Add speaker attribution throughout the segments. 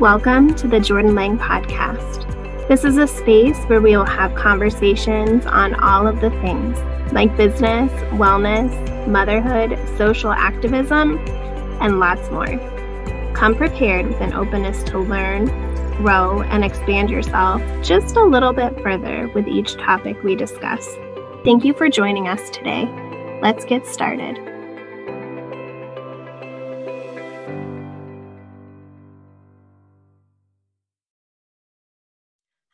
Speaker 1: Welcome to the Jordan Lang Podcast. This is a space where we will have conversations on all of the things like business, wellness, motherhood, social activism, and lots more. Come prepared with an openness to learn, grow, and expand yourself just a little bit further with each topic we discuss. Thank you for joining us today. Let's get started.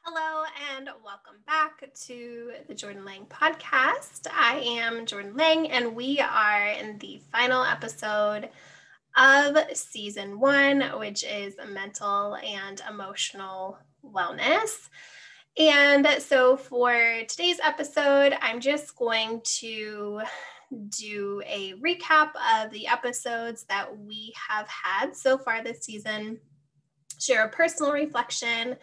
Speaker 1: Hello and welcome back to the Jordan Lang Podcast. I am Jordan Lang and we are in the final episode of season 1, which is mental and emotional wellness. And so for today's episode, I'm just going to do a recap of the episodes that we have had so far this season, share a personal reflection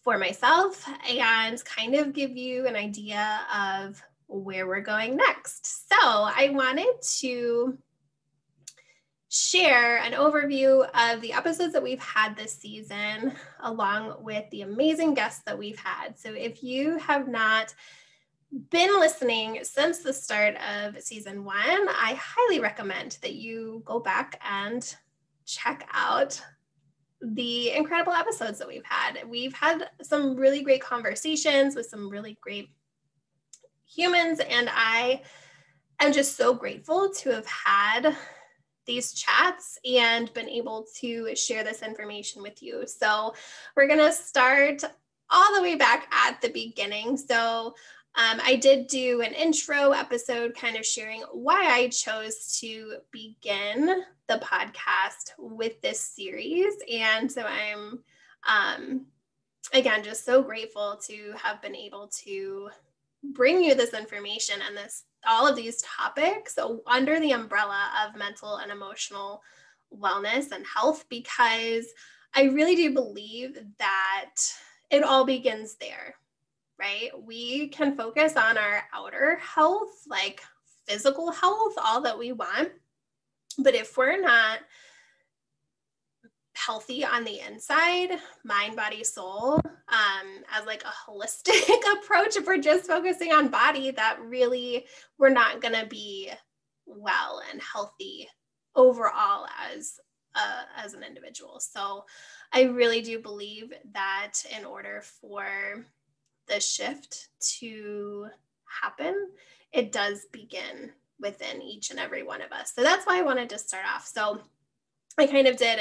Speaker 1: for myself, and kind of give you an idea of where we're going next. So I wanted to share an overview of the episodes that we've had this season, along with the amazing guests that we've had. So if you have not been listening since the start of season 1, I highly recommend that you go back and check out the incredible episodes that we've had. We've had some really great conversations with some really great humans, and I am just so grateful to have had these chats and been able to share this information with you. So we're going to start all the way back at the beginning. So I did do an intro episode kind of sharing why I chose to begin the podcast with this series. And so I'm, again, just so grateful to have been able to bring you this information and all of these topics under the umbrella of mental and emotional wellness and health, because I really do believe that it all begins there. Right? We can focus on our outer health, like physical health, all that we want. But if we're not healthy on the inside, mind, body, soul, as like a holistic approach, if we're just focusing on body, that really, we're not going to be well and healthy overall as an individual. So I really do believe that in order for the shift to happen, it does begin within each and every one of us. So that's why I wanted to start off. So I kind of did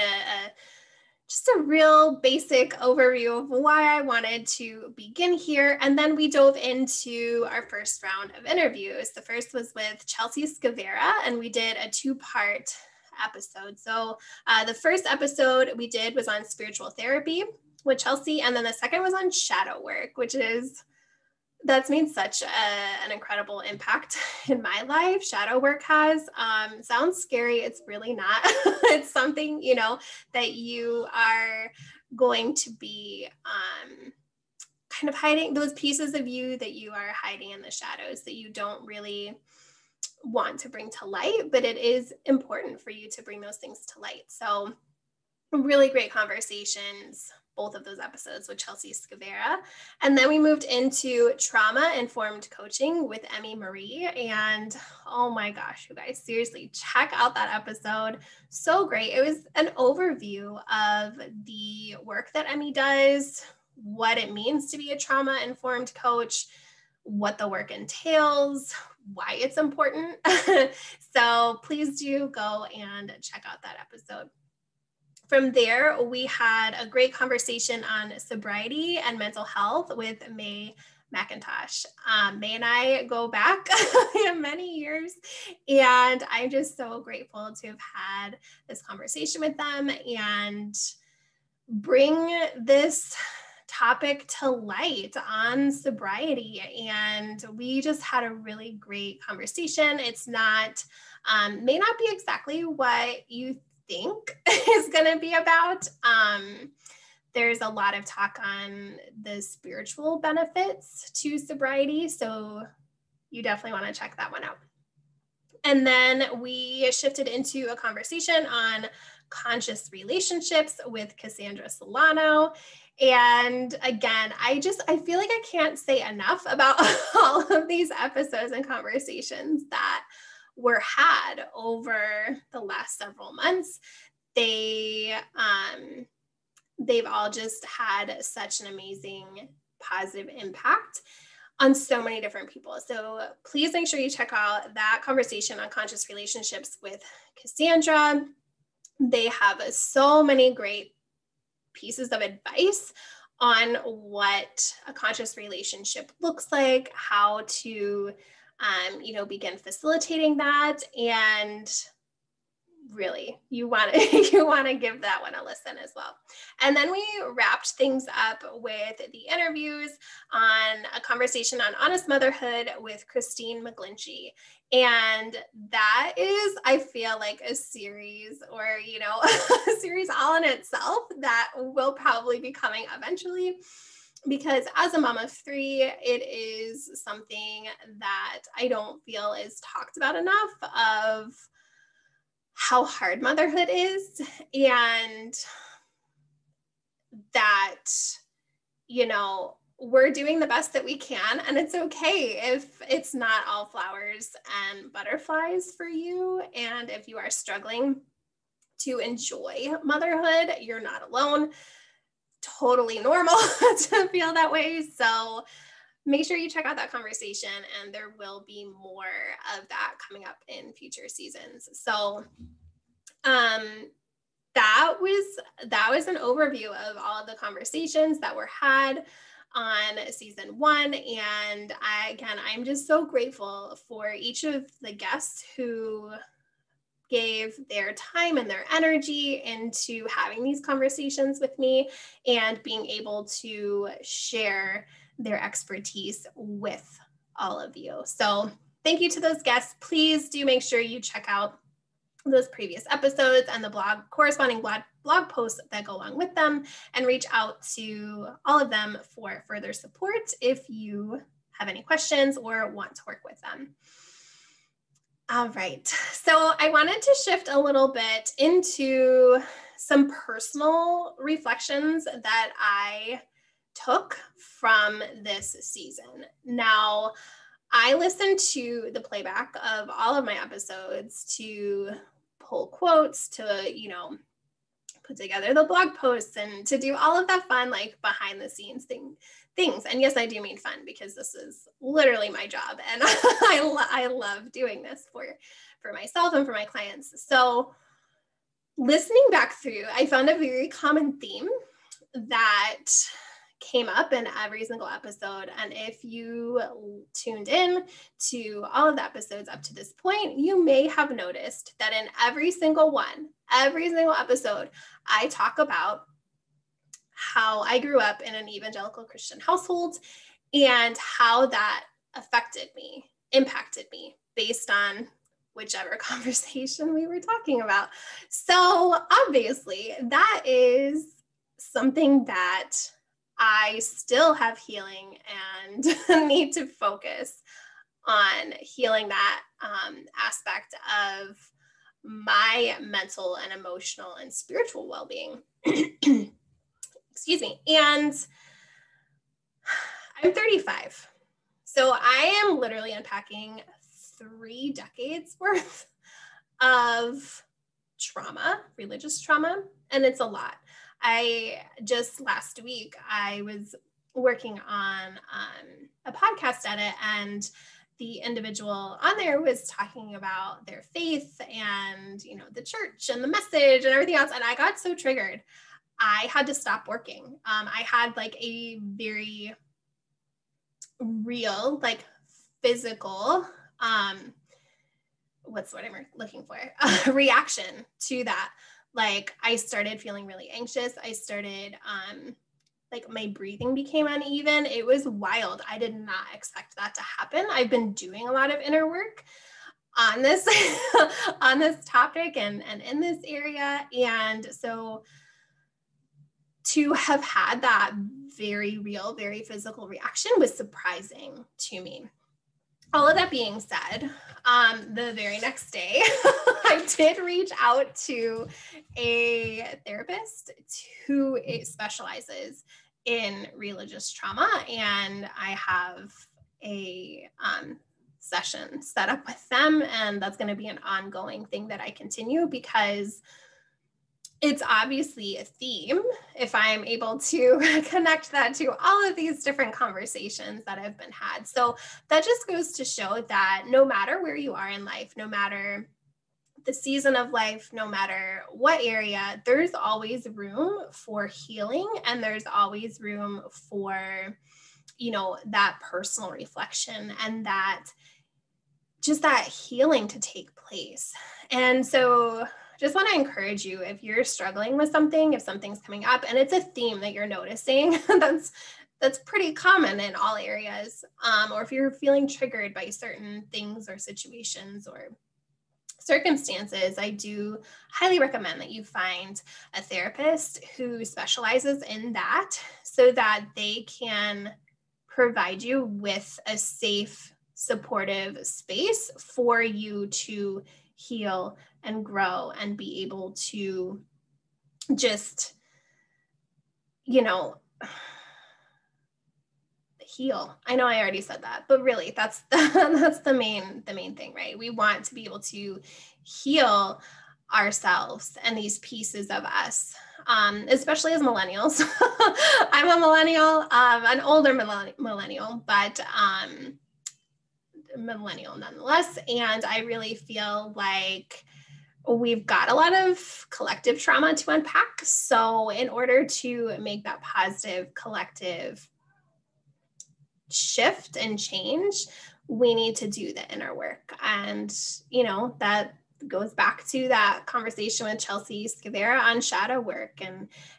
Speaker 1: just a real basic overview of why I wanted to begin here. And then we dove into our first round of interviews. The first was with Chelsea Scavera, and we did a 2-part episode. So the first episode we did was on spiritual therapy with Chelsea. And then the second was on shadow work, that's made such an incredible impact in my life. Shadow work has, sounds scary. It's really not. It's something, that you are going to be kind of hiding those pieces of you that you are hiding in the shadows that you don't really want to bring to light, but it is important for you to bring those things to light. So really great conversations, both of those episodes with Chelsea Scavera. And then we moved into trauma-informed coaching with Emmy Marie. And oh my gosh, you guys, seriously, check out that episode. So great. It was an overview of the work that Emmy does, what it means to be a trauma-informed coach, what the work entails, why it's important. So please do go and check out that episode. From there, we had a great conversation on sobriety and mental health with May McIntosh. May and I go back many years, and I'm just so grateful to have had this conversation with them and bring this topic to light on sobriety. And we just had a really great conversation. It's not, may not be exactly what you think is going to be about. There's a lot of talk on the spiritual benefits to sobriety, so you definitely want to check that one out. And then we shifted into a conversation on conscious relationships with Cassandra Solano. And again, I feel like I can't say enough about all of these episodes and conversations that were had over the last several months. They've all just had such an amazing positive impact on so many different people. So please make sure you check out that conversation on conscious relationships with Cassandra. They have so many great pieces of advice on what a conscious relationship looks like, how to, begin facilitating that. And really, you want to give that one a listen as well. And then we wrapped things up with the interviews on a conversation on honest motherhood with Christine McGlinchey. And that is, I feel like, a series, or a series all in itself that will probably be coming eventually, because as a mom of 3, it is something that I don't feel is talked about enough, of how hard motherhood is, and that, we're doing the best that we can, and it's okay if it's not all flowers and butterflies for you. And if you are struggling to enjoy motherhood, you're not alone. Totally normal to feel that way. So make sure you check out that conversation, and there will be more of that coming up in future seasons. So that was an overview of all of the conversations that were had on season 1. And I'm just so grateful for each of the guests who gave their time and their energy into having these conversations with me and being able to share their expertise with all of you. So thank you to those guests. Please do make sure you check out those previous episodes and the corresponding blog posts that go along with them, and reach out to all of them for further support if you have any questions or want to work with them. All right, so I wanted to shift a little bit into some personal reflections that I took from this season. Now, I listened to the playback of all of my episodes to pull quotes, to, put together the blog posts, and to do all of that fun, like behind the scenes things. And yes, I do mean fun, because this is literally my job, and I love doing this for myself and for my clients. So listening back through, I found a very common theme that came up in every single episode. And if you tuned in to all of the episodes up to this point, you may have noticed that in every single episode, I talk about how I grew up in an evangelical Christian household and how that impacted me based on whichever conversation we were talking about. So obviously that is something that I still have healing and need to focus on healing that aspect of my mental and emotional and spiritual well-being. Excuse me. And I'm 35. So I am literally unpacking 3 decades worth of trauma, religious trauma, and it's a lot. Last week, I was working on a podcast edit, and the individual on there was talking about their faith and, the church and the message and everything else. And I got so triggered. I had to stop working. I had like a very real, like physical, what's the word I'm looking for? Reaction to that. Like I started feeling really anxious. I started, like my breathing became uneven. It was wild. I did not expect that to happen. I've been doing a lot of inner work on this, on this topic and in this area. And so to have had that very real, very physical reaction was surprising to me. All of that being said, The very next day, I did reach out to a therapist who specializes in religious trauma, and I have a session set up with them, and that's going to be an ongoing thing that I continue, because it's obviously a theme if I'm able to connect that to all of these different conversations that have been had. So that just goes to show that no matter where you are in life, no matter the season of life, no matter what area, there's always room for healing, and there's always room for, that personal reflection and that healing to take place. And so just want to encourage you, if you're struggling with something, if something's coming up and it's a theme that you're noticing, that's pretty common in all areas. Or if you're feeling triggered by certain things or situations or circumstances, I do highly recommend that you find a therapist who specializes in that, so that they can provide you with a safe, supportive space for you to heal and grow and be able to just, heal. I know I already said that, but really that's the main thing, right? We want to be able to heal ourselves and these pieces of us, especially as millennials. I'm a millennial, an older millennial, but millennial nonetheless. And I really feel like we've got a lot of collective trauma to unpack. So in order to make that positive collective shift and change, we need to do the inner work. And, that goes back to that conversation with Chelsea Scavera on shadow work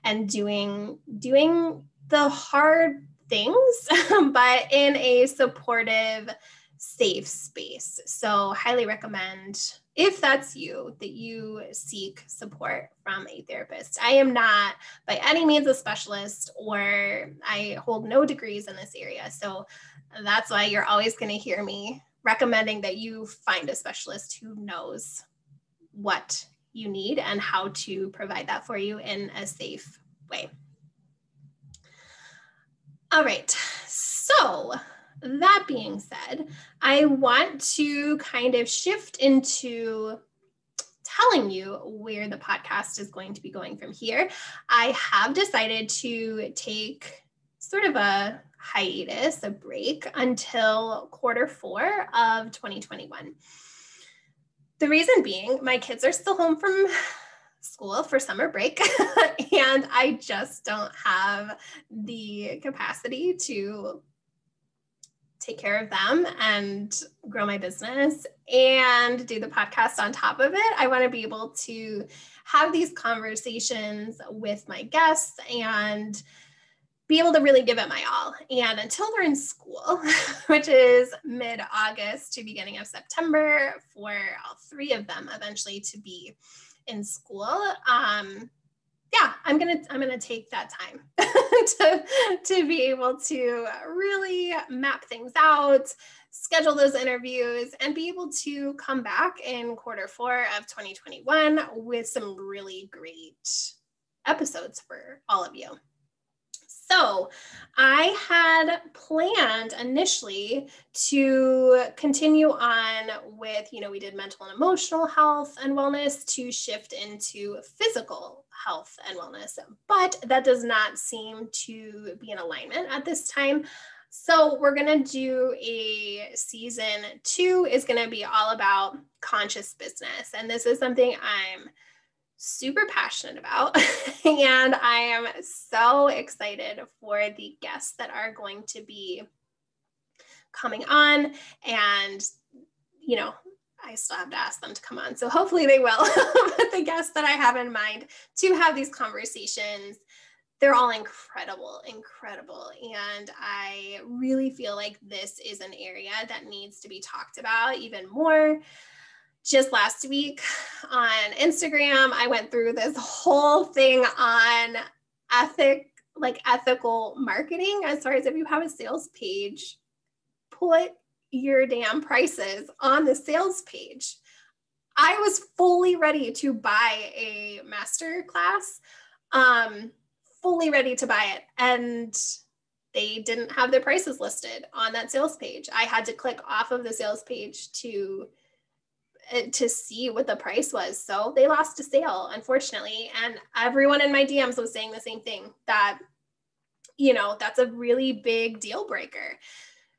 Speaker 1: and doing the hard things, but in a supportive, safe space. So highly recommend, if that's you, that you seek support from a therapist. I am not by any means a specialist, or I hold no degrees in this area. So that's why you're always going to hear me recommending that you find a specialist who knows what you need and how to provide that for you in a safe way. All right. So that being said, I want to kind of shift into telling you where the podcast is going to be going from here. I have decided to take sort of a hiatus, a break, until Q4 of 2021. The reason being, my kids are still home from school for summer break, and I just don't have the capacity to take care of them and grow my business and do the podcast on top of it. I want to be able to have these conversations with my guests and be able to really give it my all. And until they're in school, which is mid-August to beginning of September, for all three of them eventually to be in school, I'm gonna take that time to be able to really map things out, schedule those interviews, and be able to come back in Q4 of 2021 with some really great episodes for all of you. So I had planned initially to continue on with, we did mental and emotional health and wellness, to shift into physical health and wellness, but that does not seem to be in alignment at this time. So we're going to do a season 2 is going to be all about conscious business. And this is something I'm super passionate about. And I am so excited for the guests that are going to be coming on. And, I still have to ask them to come on. So hopefully they will. But the guests that I have in mind to have these conversations, they're all incredible. And I really feel like this is an area that needs to be talked about even more. Just last week on Instagram, I went through this whole thing on ethical marketing, as far as if you have a sales page, put your damn prices on the sales page. I was fully ready to buy a master class, fully ready to buy it. And they didn't have their prices listed on that sales page. I had to click off of the sales page to see what the price was. So they lost a sale, unfortunately. And everyone in my DMs was saying the same thing, that, that's a really big deal breaker.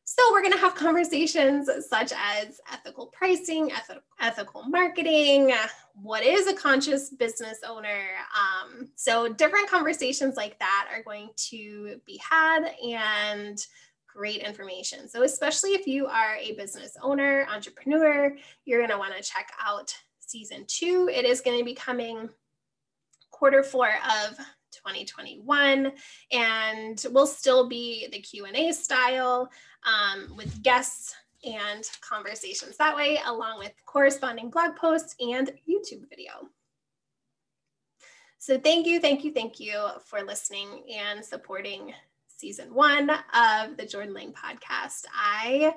Speaker 1: So we're going to have conversations such as ethical pricing, ethical marketing, what is a conscious business owner? So different conversations like that are going to be had, and great information. So especially if you are a business owner, entrepreneur, you're going to want to check out season 2. It is going to be coming quarter 4 of 2021, and will still be the Q&A style, with guests and conversations that way, along with corresponding blog posts and YouTube video. So thank you for listening and supporting season 1 of the Jordan Lang podcast. I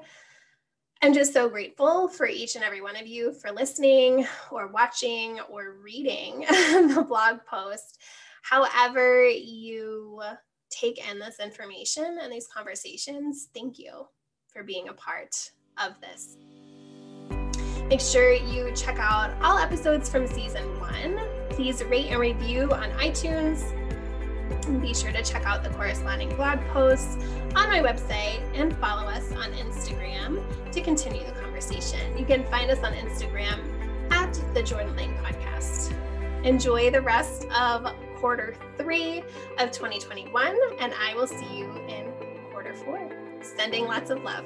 Speaker 1: am just so grateful for each and every one of you for listening or watching or reading the blog post. However you take in this information and these conversations, thank you for being a part of this. Make sure you check out all episodes from season 1. Please rate and review on iTunes. And be sure to check out the corresponding blog posts on my website, and follow us on Instagram to continue the conversation. You can find us on Instagram at the Jordan Lang Podcast. Enjoy the rest of quarter 3 of 2021, and I will see you in quarter 4. Sending lots of love.